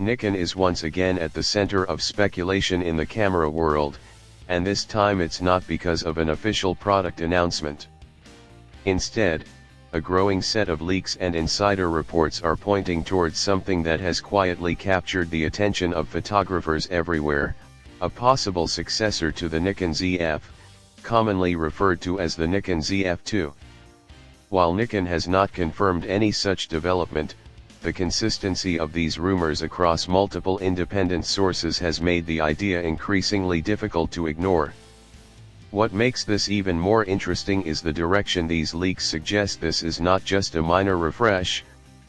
Nikon is once again at the center of speculation in the camera world, and this time it's not because of an official product announcement. Instead, a growing set of leaks and insider reports are pointing towards something that has quietly captured the attention of photographers everywhere, a possible successor to the Nikon Zf, commonly referred to as the Nikon Zf II. While Nikon has not confirmed any such development, the consistency of these rumors across multiple independent sources has made the idea increasingly difficult to ignore. What makes this even more interesting is the direction these leaks suggest. This is not just a minor refresh,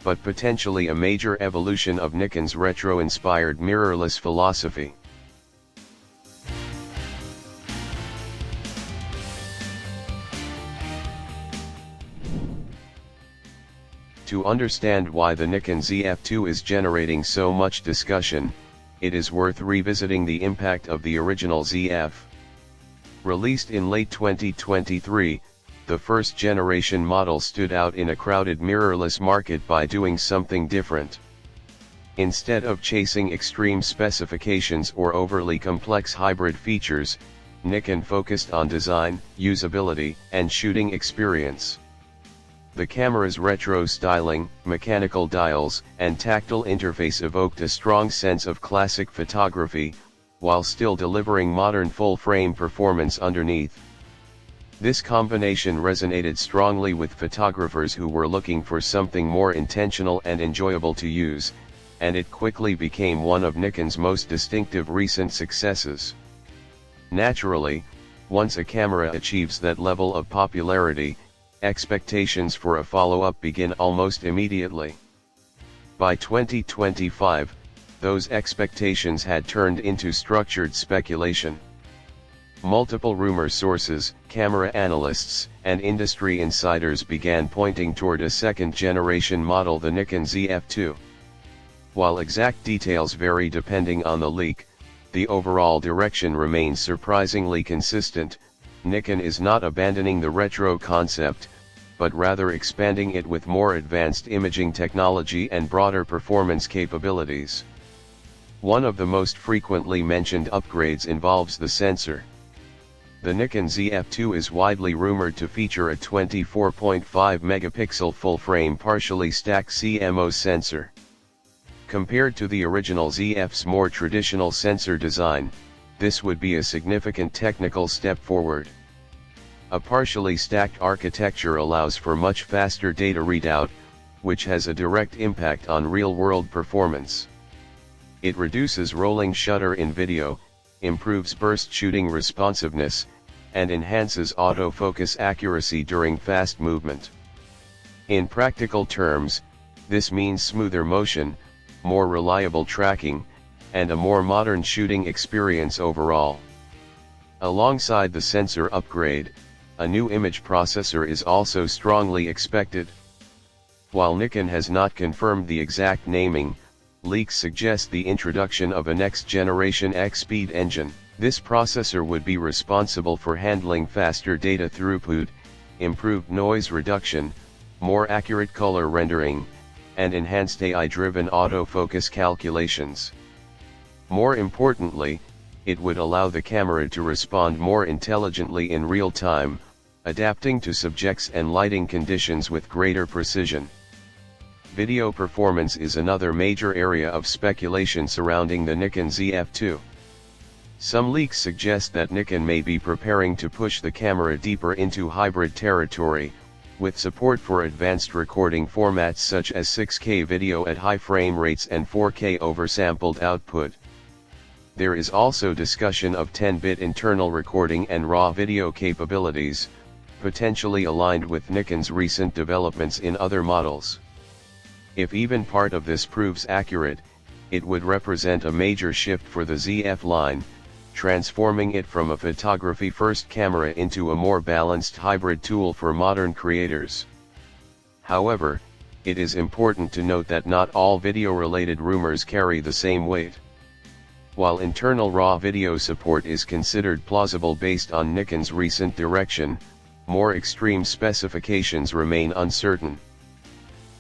but potentially a major evolution of Nikon's retro-inspired mirrorless philosophy. To understand why the Nikon Zf II is generating so much discussion, it is worth revisiting the impact of the original Zf. Released in late 2023, the first generation model stood out in a crowded mirrorless market by doing something different. Instead of chasing extreme specifications or overly complex hybrid features, Nikon focused on design, usability, and shooting experience. The camera's retro styling, mechanical dials, and tactile interface evoked a strong sense of classic photography, while still delivering modern full-frame performance underneath. This combination resonated strongly with photographers who were looking for something more intentional and enjoyable to use, and it quickly became one of Nikon's most distinctive recent successes. Naturally, once a camera achieves that level of popularity, expectations for a follow-up begin almost immediately. By 2025, those expectations had turned into structured speculation. Multiple rumor sources, camera analysts, and industry insiders began pointing toward a second-generation model, the Nikon Zf II. While exact details vary depending on the leak, the overall direction remains surprisingly consistent. Nikon is not abandoning the retro concept, but rather expanding it with more advanced imaging technology and broader performance capabilities. One of the most frequently mentioned upgrades involves the sensor. The Nikon Zf II is widely rumored to feature a 24.5 megapixel full-frame partially stacked CMOS sensor. Compared to the original Zf's more traditional sensor design, this would be a significant technical step forward. A partially stacked architecture allows for much faster data readout, which has a direct impact on real-world performance. It reduces rolling shutter in video, improves burst shooting responsiveness, and enhances autofocus accuracy during fast movement. In practical terms, this means smoother motion, more reliable tracking, and a more modern shooting experience overall. Alongside the sensor upgrade, a new image processor is also strongly expected. While Nikon has not confirmed the exact naming, leaks suggest the introduction of a next-generation X-Speed engine. This processor would be responsible for handling faster data throughput, improved noise reduction, more accurate color rendering, and enhanced AI-driven autofocus calculations. More importantly, it would allow the camera to respond more intelligently in real time, adapting to subjects and lighting conditions with greater precision. Video performance is another major area of speculation surrounding the Nikon Zf II. Some leaks suggest that Nikon may be preparing to push the camera deeper into hybrid territory, with support for advanced recording formats such as 6K video at high frame rates and 4K oversampled output. There is also discussion of 10-bit internal recording and raw video capabilities, potentially aligned with Nikon's recent developments in other models. If even part of this proves accurate, it would represent a major shift for the Zf line, transforming it from a photography-first camera into a more balanced hybrid tool for modern creators. However, it is important to note that not all video-related rumors carry the same weight. While internal raw video support is considered plausible based on Nikon's recent direction, more extreme specifications remain uncertain.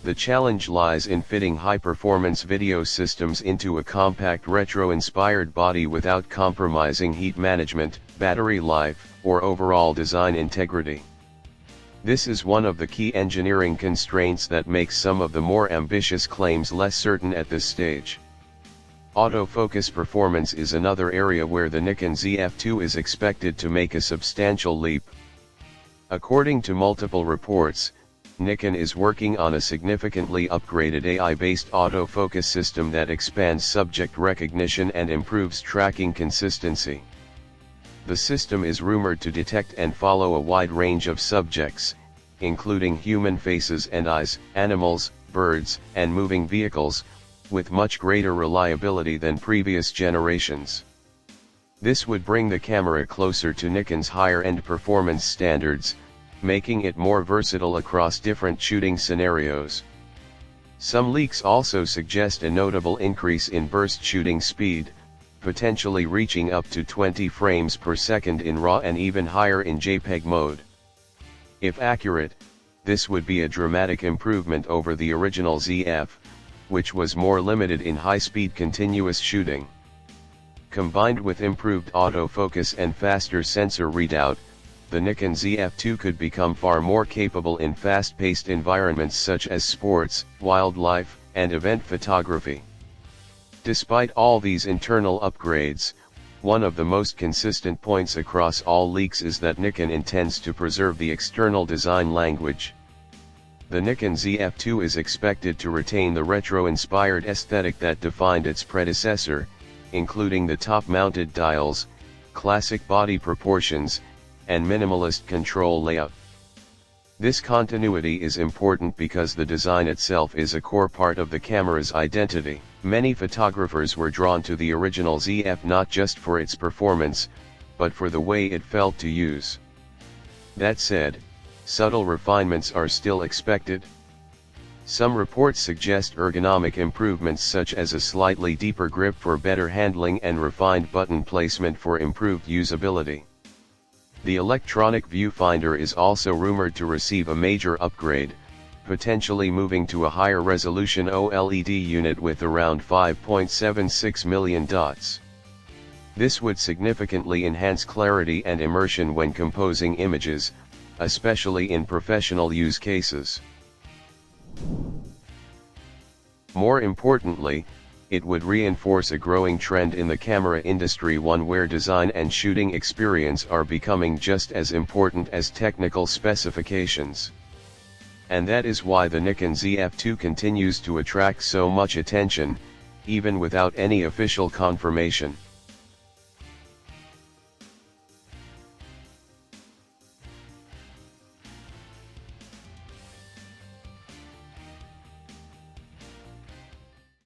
The challenge lies in fitting high-performance video systems into a compact retro-inspired body without compromising heat management, battery life, or overall design integrity. This is one of the key engineering constraints that makes some of the more ambitious claims less certain at this stage. Autofocus performance is another area where the Nikon Zf II is expected to make a substantial leap. According to multiple reports, Nikon is working on a significantly upgraded AI-based autofocus system that expands subject recognition and improves tracking consistency. The system is rumored to detect and follow a wide range of subjects, including human faces and eyes, animals, birds, and moving vehicles, with much greater reliability than previous generations. This would bring the camera closer to Nikon's higher-end performance standards, making it more versatile across different shooting scenarios. Some leaks also suggest a notable increase in burst shooting speed, potentially reaching up to 20 frames per second in RAW and even higher in JPEG mode. If accurate, this would be a dramatic improvement over the original ZF, which was more limited in high-speed continuous shooting. Combined with improved autofocus and faster sensor readout, the Nikon Zf II could become far more capable in fast-paced environments such as sports, wildlife, and event photography. Despite all these internal upgrades, one of the most consistent points across all leaks is that Nikon intends to preserve the external design language. The Nikon Zf II is expected to retain the retro-inspired aesthetic that defined its predecessor, including the top-mounted dials, classic body proportions, and minimalist control layout. This continuity is important because the design itself is a core part of the camera's identity. Many photographers were drawn to the original ZF not just for its performance, but for the way it felt to use. That said, subtle refinements are still expected. Some reports suggest ergonomic improvements such as a slightly deeper grip for better handling and refined button placement for improved usability. The electronic viewfinder is also rumored to receive a major upgrade, potentially moving to a higher resolution OLED unit with around 5.76 million dots. This would significantly enhance clarity and immersion when composing images, especially in professional use cases. More importantly, it would reinforce a growing trend in the camera industry, one where design and shooting experience are becoming just as important as technical specifications. And that is why the Nikon Zf II continues to attract so much attention, even without any official confirmation.